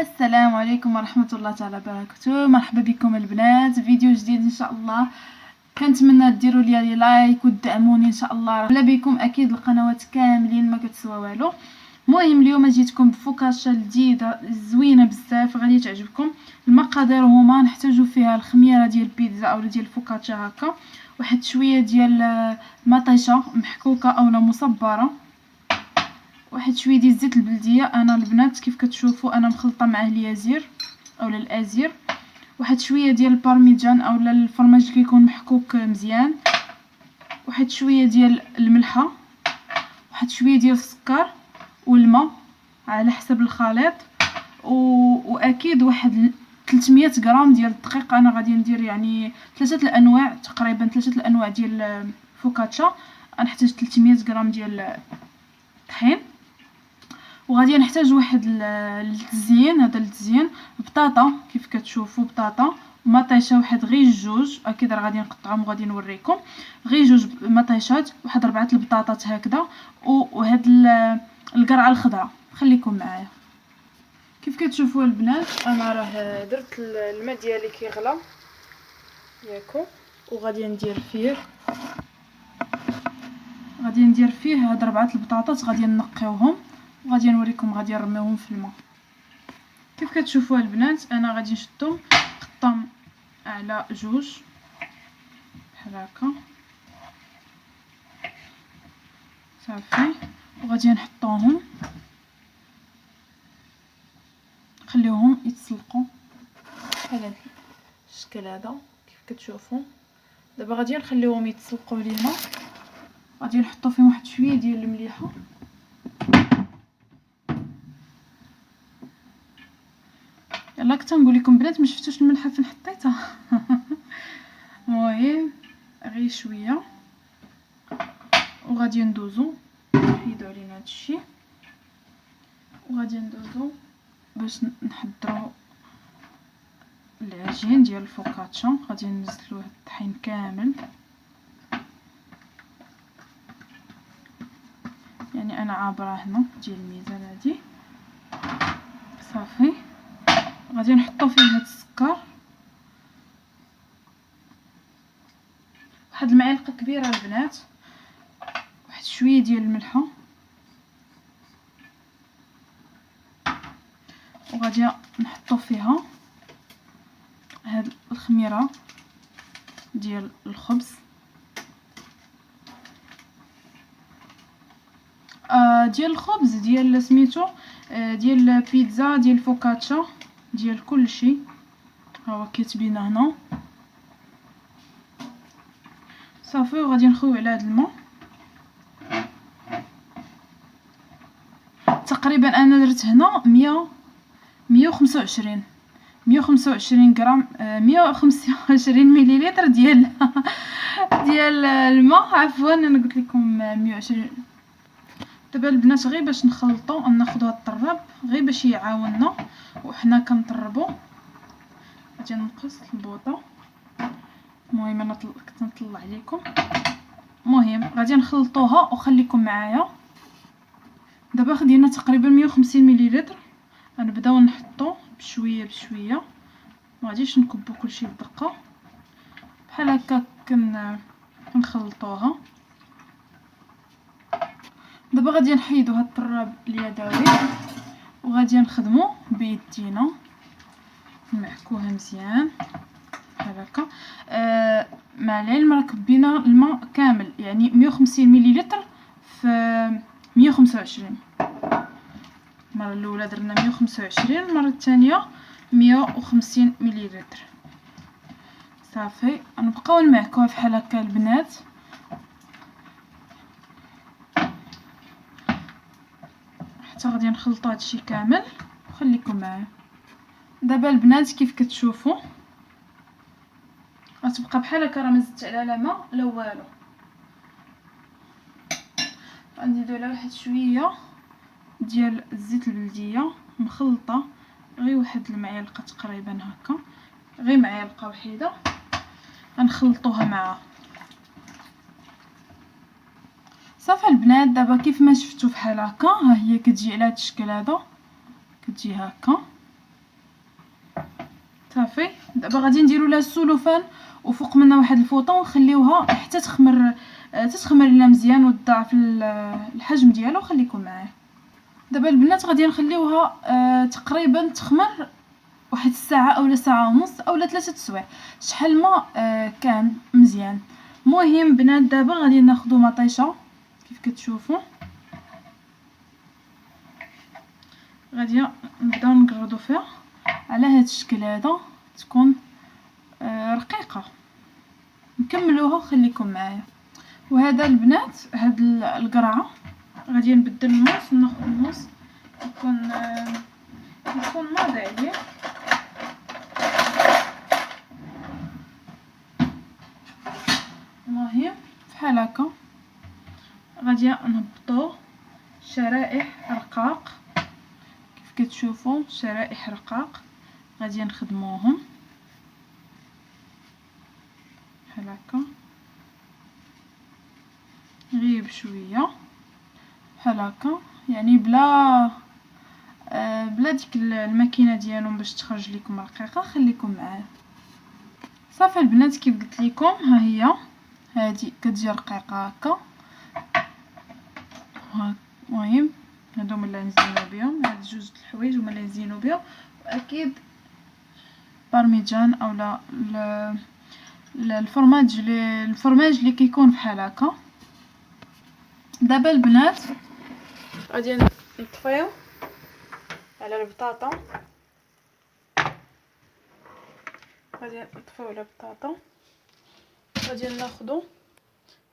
السلام عليكم ورحمة الله تعالى وبركاته. مرحبا بكم البنات، فيديو جديد ان شاء الله. كنتمنى ديروا لي لايك وتدعموني ان شاء الله. ولا بكم اكيد القنوات كاملين ما كتسوى والو. المهم اليوم جيتكم بفوكاشة جديده زوينه بزاف، غادي تعجبكم. المقادير هما نحتاجو فيها الخميره ديال البيتزا او ديال الفوكاشة هكا، واحد شويه ديال مطيشه محكوكه اولا مصبره، واحد شويه ديال الزيت البلديه. انا البنات كيف كتشوفوا انا مخلطه معاه اليازير اولا الازير، واحد شويه ديال البارميجان اولا الفرماج اللي كيكون محكوك مزيان، واحد شويه ديال الملحه، واحد شويه ديال السكر والماء على حسب الخليط، واكيد واحد 300 غرام ديال الدقيق. انا غادي ندير يعني ثلاثه الانواع تقريبا، ثلاثه الانواع ديال الفوكاتشا. غنحتاج 300 غرام ديال الطحين، وغادي نحتاج واحد للتزيين. هذا للتزيين بطاطا كيف كتشوفوا، بطاطا مطيشه واحد غير جوج، اكيد راه غادي نقطعهم وغادي نوريكم. غير جوج مطيشات، واحد 4 البطاطات هكذا، وهاد القرعه الخضراء. خليكم معايا. كيف كتشوفوا البنات انا راه درت الماء ديالي كيغلى ياكو، وغادي ندير فيه هاد 4 البطاطات. غادي نقيوهم وغادي نوريكم، غادي نرميوهم في الماء. كيف كتشوفوا البنات انا غادي نشدهم قطام على جوج بحال هكا صافي، وغادي نحطوهم نخليوهم يتسلقوا بحال هذا الشكل هذا كيف كتشوفوا. دابا غادي نخليوهم يتسلقوا لينا، غادي نحطو فيهم واحد شويه ديال المليحه، يلا كنت نقول لكم بنات ما شفتوش الملحه فين حطيتها. المهم غير شويه وغادي ندوزو نحيدو علينا هادشي، وغادي ندوزو باش نحضروا العجين ديال الفوكاتشا. غادي ننزلوا هاد الطحين كامل، يعني انا عابره هنا ديال الميزان هادي صافي. غادي نحطو فيه هاد السكر، واحد المعلقه كبيره البنات، واحد شويه ديال الملحه، وغادي نحطو فيها هاد الخميره ديال الخبز، ديال الخبز ديال سميتو ديال البيتزا ديال الفوكاتشا ديال كلشي. ها هو كيتبين هنا صافي. وغادي نخويو على هاد الماء. تقريبا انا درت هنا 125 غرام، 125 مليلتر ديال الماء. عفوا انا قلت لكم 120. دابا البنات غير باش نخلطو ناخذ هاد الطراب غير باش يعاوننا وحنا كنطربو. غادي نقص البوطه. المهم انا كنت نطلع عليكم. المهم غادي نخلطوها وخليكم معايا. دابا خدينا تقريبا 150 مليلتر. غنبداو نحطو بشويه بشويه، ما غاديش نكبو كلشي بدقه بحال هكا. كنخلطوها. دابا غادي نحيدو هاد الطراب اليدوي وغادي نخدمو بيدينا نمحكوها مزيان بحال هكا. مع العلم راه كبينا الماء كامل، يعني 150 مليلتر في 125. المره الاولى درنا 125، المره الثانيه 150 مليلتر صافي. غنبقاو نمحكوها بحال هكا البنات. حتى غادي نخلطو هادشي كامل وخليكم معايا. دابا البنات كيف كتشوفوا غتبقى بحال هكا، راه ما زدت عليها لا ماء لا والو. غنزيدو عليها واحد شويه ديال الزيت البلديه مخلطه، غير واحد المعلقه تقريبا هكا، غير معلقه وحيده غنخلطوها معها صافي البنات. دابا كيف ما شفتوا بحال هكا ها هي كتجي على هذا الشكل هذا، كتجي هكا صافي. دابا غادي نديرو لها السلوفان وفوق منها واحد الفوطه ونخليوها حتى تخمر، تتخمر لنا مزيان وتضاعف الحجم ديالها. وخليكم معايا. دابا البنات غادي نخليوها تقريبا تخمر واحد الساعه اولا ساعه ونص اولا 3 سوايع، شحال ما كان مزيان. المهم بنات دابا غادي ناخذ مطيشه كيف كتشوفوا، غادي نبداو نقرضوا فيها على هذا الشكل هذا، تكون رقيقه. نكملوها خليكم معايا. وهذا البنات هاد القرعه غادي نبدل الموس، ناخذ الموس يكون ماضي عليه. المهم بحال هكا غادي نهبطو شرائح رقاق كيف كتشوفوا، شرائح رقاق غادي نخدموهم بحال هكا غير بشويه بحال هكا، يعني بلا ديك الماكينه ديالهم باش تخرج لكم رقيقه. خليكم معايا. صافي البنات كيف قلت لكم، ها هي هذه كتجي رقيقه هكا. المهم هادو هما اللي نزينو بهم، هاد جوج الحوايج هما اللي نزينو بهم. واكيد بارميجان اولا الفرماج اللي كيكون بحال هكا. دابا البنات غادي نطفيو على البطاطا، غادي نطفيو على البطاطا. غادي ناخذو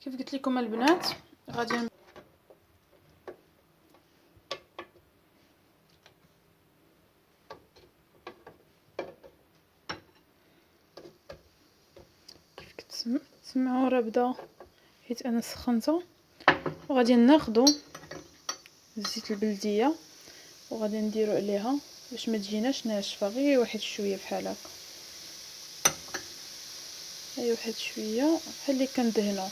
كيف قلت لكم البنات، غادي كيف تسمعوا راه بدا حيت انا سخنته. وغادي ناخذو زيت البلديه وغادي نديرو عليها باش ما تجيناش ناشفه، غير واحد شويه بحال هكا، اي واحد شويه بحال اللي كندهنو.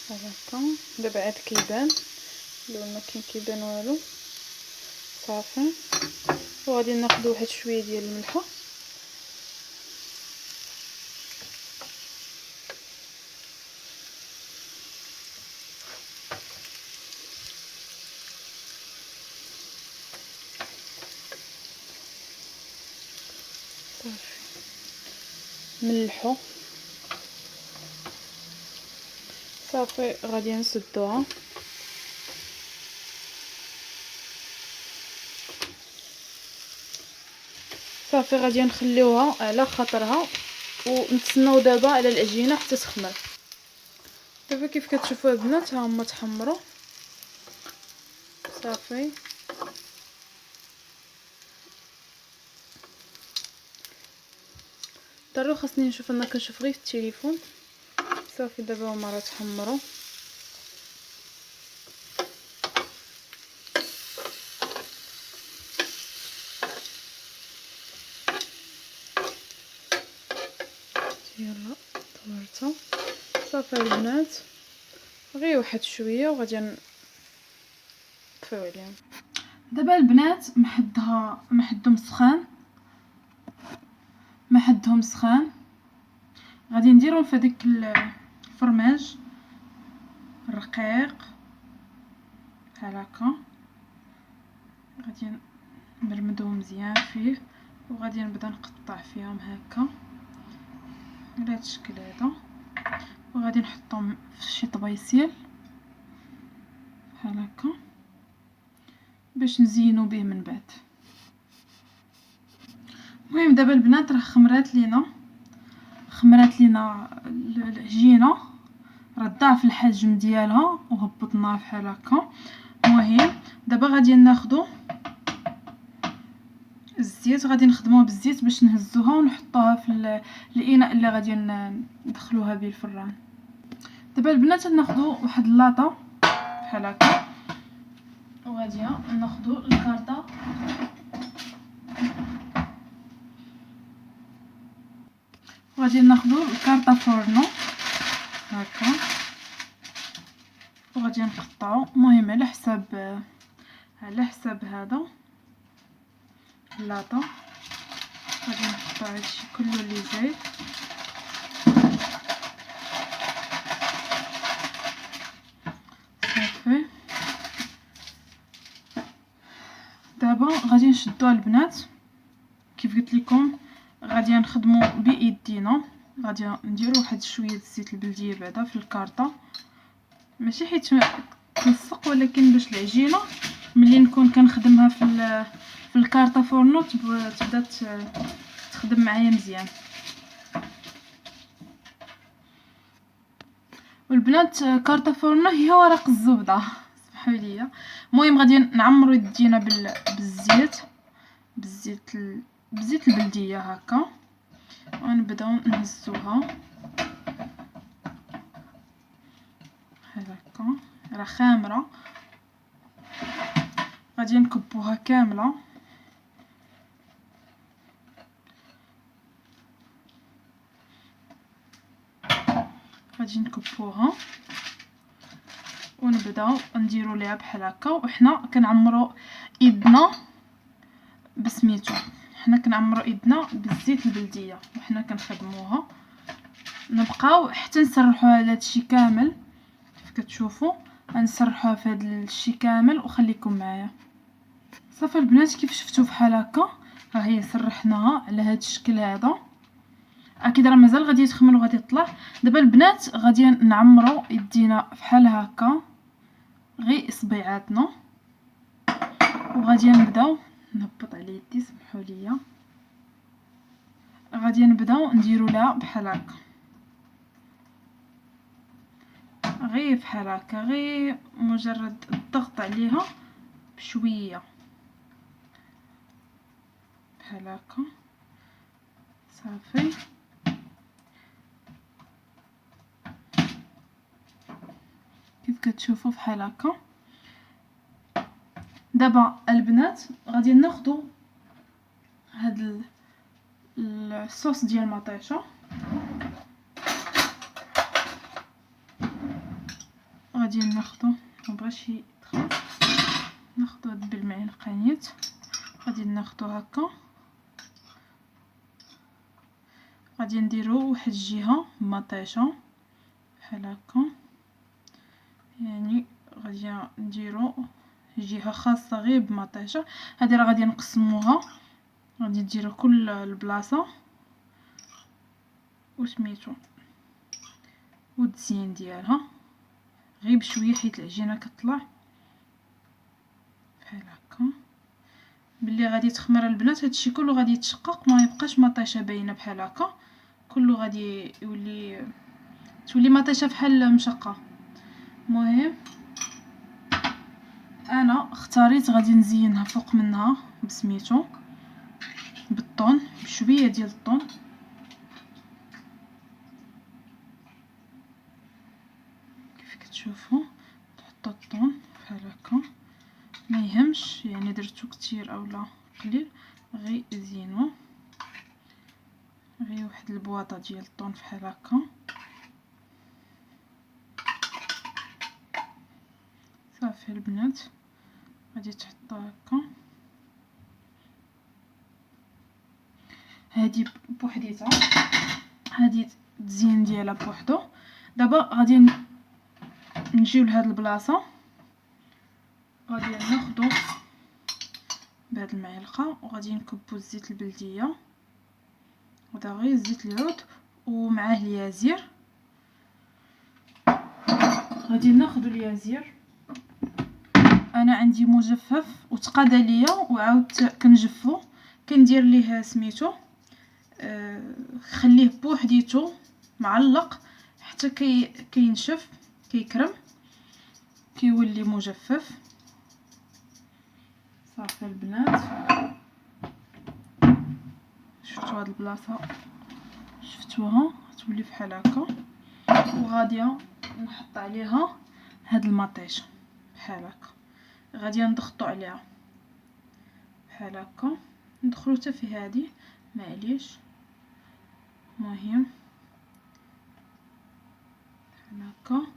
هكا دابا عاد كيبان، اللون ما كاين كيبان والو. صافي. وغادي ناخذ واحد شويه ديال الملحه ملحو. صافي غادي نسدوها. صافي غادي نخليوها على خاطرها ونتسناو دابا على العجينه حتى تخمر. دابا كيف كتشوفوا البنات ها هما تحمروا. صافي ضروري خاصني نشوف، انا كنشوف غير في التليفون. صافي دابا هما راه تحمروا. يلا طورتها. صافي البنات غير واحد شويه وغادي نطفيو عليهم. دابا البنات محدهم سخان غادي نديرهم في ديك الفرماج الرقيق بحال هكا. غادي نرمدوه مزيان فيه وغادي نبدا نقطع فيهم هكا على هذا الشكل هذا. وغادي نحطهم في شي طبيسيل بحال هكا باش نزينو به من بعد. المهم دابا البنات راه خمرات لينا العجينه، راه ضاعف الحجم ديالها وهبطناها بحال هكا. المهم دابا غادي ناخذوا الزيت، غادي نخدموها بالزيت باش نهزوها ونحطوها في الاناء اللي غادي ندخلوها به الفران. دابا البنات ناخذوا واحد اللاطه بحال هكا وغادي ناخذوا الكارطه فورنو هكا. نقطعو. المهم على حساب هذا اللاطه غادي نقطع هادشي كله اللي زايد. صافي دابا غادي نشدوها البنات كيف قلت لكم، غادي نخدموا بايدينا. غادي نديروا واحد شويه الزيت البلديه بعدا في الكارطه، ماشي حيت تلصق ولكن باش العجينه ملي نكون كنخدمها في الكارطه فورنو تبدا تخدم معايا مزيان. والبنات كارطه فورنو هي ورق الزبده، سمحوا لي. المهم غادي نعمروا يدينا بالزيت البلديه هكا، ونبداو نهزوها هكا. راه خامره، غادي نكبوها كامله. غادي نكبوها ونبداو نديروا ليها بحال هكا، وحنا كنعمروا ايدنا بسميتو، حنا كنعمروا ايدنا بالزيت البلديه وحنا كنخدموها. نبقاو حتى نسرحوا هذا الشيء كامل كيف كتشوفوا، غنسرحوها في هذا الشيء كامل وخليكم معايا. صافي البنات كيف شفتوا بحال هكا، ها هي سرحناها على هذا الشكل هذا. اكيد راه مازال غادي يتخمر وغادي يطلع. دابا البنات غادي نعمروا يدينا بحال هكا غير اصبعاتنا، وغادي نبداو نهبط على يدي، سمحوا لي. غادي نبداو نديروا لها بحال هكا، غير بحال هكا، غير مجرد الضغط عليها بشويه بحال هكا. صافي كيف كتشوفوا بحال هكا. دابا البنات غادي ناخذوا هاد الصوص ديال المطيشه، غادي ناخذو مبغاش يدخل، ناخذو هاد بالمعلقه نيت، غادي ناخذو هكا. غادي نديرو واحد الجهه مطيشه بحال هكا، يعني غادي نديرو جهه خاصه غير بمطيشه. هذه راه غادي نقسموها، غادي ديروا كل البلاصه وسميتو والتزيين ديالها غير بشويه حيت العجينه كطلع بحال هكا. باللي غادي تخمر البنات هادشي كله غادي يتشقق، ما يبقاش مطيشه باينه بحال هكا، كله غادي تولي مطيشه بحال مشقه. المهم انا اختاريت غادي نزينها فوق منها بسميتو بالطون، بشويه ديال الطون. كيف كتشوفوا تحطوا الطون بحال هكا، ما يهمش يعني درتو كتير اولا قليل، غير زينوا غير واحد البواطه ديال الطون بحال هكا. صافي البنات غادي تحطوا هكا، هادي بوحديتها، هادي التزيين ديالها بوحدو. دابا غادي نجيو لهاد البلاصه، غادي ناخذو بهاد المعلقه وغادي نكبو الزيت البلديه، هذا غير زيت العود ومعاه اليازير. غادي ناخذ اليازير، انا عندي مجفف وتقاد ليا وعاود كنجفو، كندير ليه سميتو خليه بوحديتو معلق حتى كينشف كيكرم كيولي مجفف. صافي البنات شفتوا هاد البلاصه، شفتوها تولي بحال هكا، وغاديه نحط عليها هاد المطيشه بحال هكا، غادي نضغطوا عليها بحال هكا، ندخلوا حتى في هذه معليش. المهم بحال هكا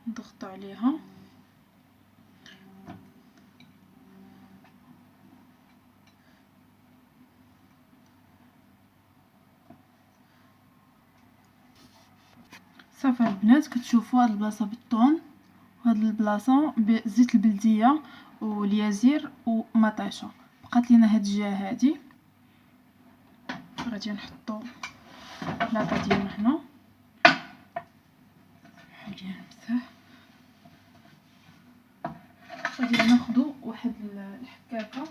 نضغطوا عليها صافي البنات، كتشوفوا هاد البلاصه بالطون وهاد البلاصه بزيت البلديه واليازير ومطيشه. بقات لينا هاد الجهه هادي، غادي نحطو لاطه ديالنا هنا. غادي نمسح، غادي ناخدو واحد الحكاكه،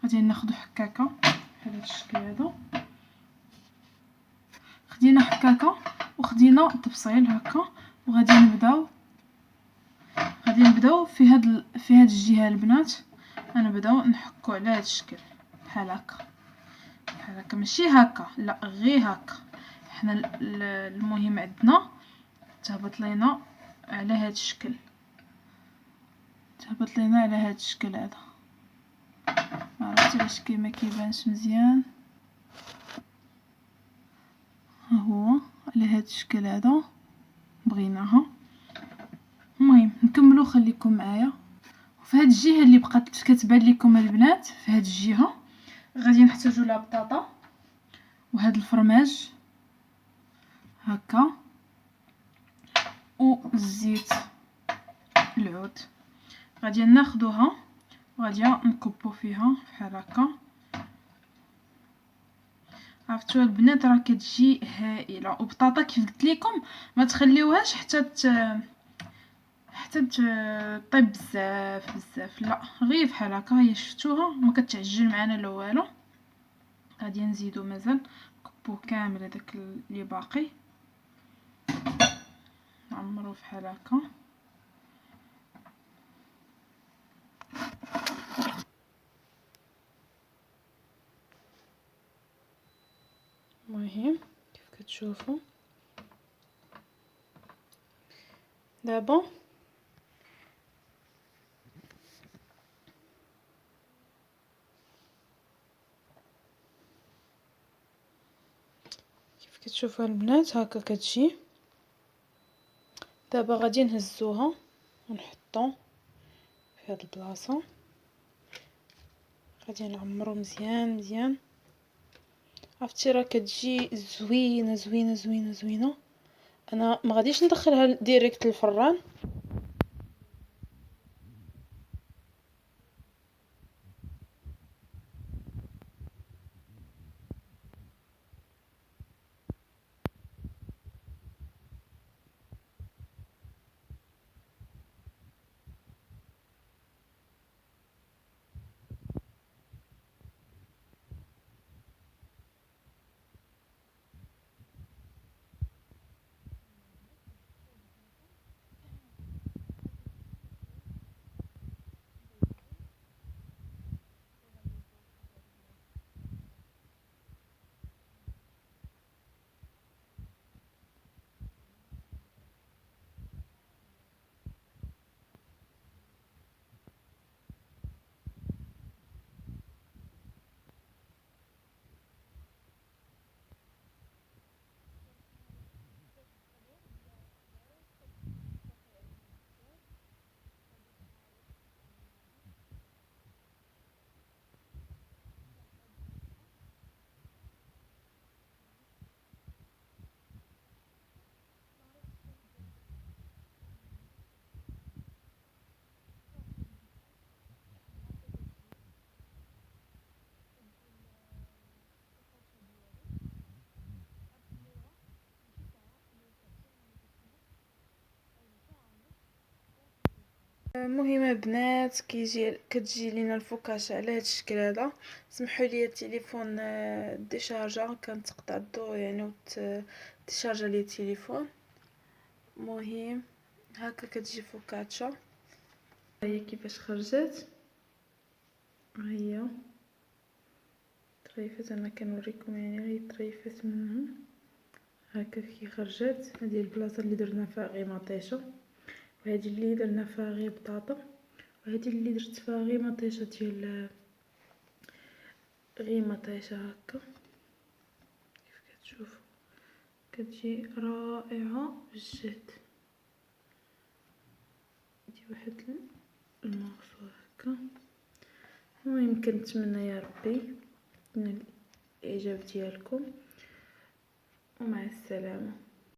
غادي ناخدو حكاكه بحال هاد الشكل هذا. خدينا حكاكه وخدينا طبسيل هكا، وغادي نبداو في هاد الجهه البنات. غنبداو نحكو على هاد الشكل بحال هكا، بحال هكا، ماشي هكا، لا غير هكا. حنا المهم عندنا تهبط لينا على هاد الشكل، تهبط لينا على هاد الشكل هذا. عرفتي باش ما كيبانش مزيان، ها هو على هاد الشكل هذا بغيناها. المهم نكملوا، خليكم معايا. وفي هاد الجهه اللي بقات كتبان لكم البنات، في هاد الجهه غادي نحتاجوا لا بطاطا وهاد الفرماج هكا، والزيت العود. غادي ناخذوها وغادي نكبو فيها بحال هكا. عرفتوا البنات راه كتجي هائله. وبطاطا كيف قلت لكم ما تخليوهاش حتى طيب بزاف، لا غير بحال هكا. هي شفتوها ما كتعجن معنا لا والو. غادي نزيدو مازال نكبوه كامل هذاك اللي باقي، نعمرو بحال هكا. المهم كيف كتشوفوا دابا كيف كتشوفوا البنات هكا كتجي. دابا غادي نهزوها ونحطو في هاد البلاصه، غادي نعمرو مزيان. عرفتي راه كتجي زوينه. انا ما غاديش ندخلها ديريكت للفران، المهم البنات كتجي لينا الفوكاشه على هذا الشكل هذا. سمحوا لي التليفون ديشارجا، كانت تقطع الضوء يعني ديشارجا لي التليفون. مهم هكا كتجي فوكاتشا. هي كيفاش خرجت، هي طريفات. انا كنوريكم يعني غير طريفات منهم هكا كي خرجت. هذه البلاصه اللي درنا فيها غير مطيشه، وهذه اللي درنا فيها غير بطاطا، وهذه اللي درت فيها غير مطيشه ديال غير مطيشه هكا. كيف كتشوفوا كتجي رائعه بجد. دي واحد المغصو هكا. المهم كنتمنى يا ربي من الاعجاب ديالكم، ومع السلامة.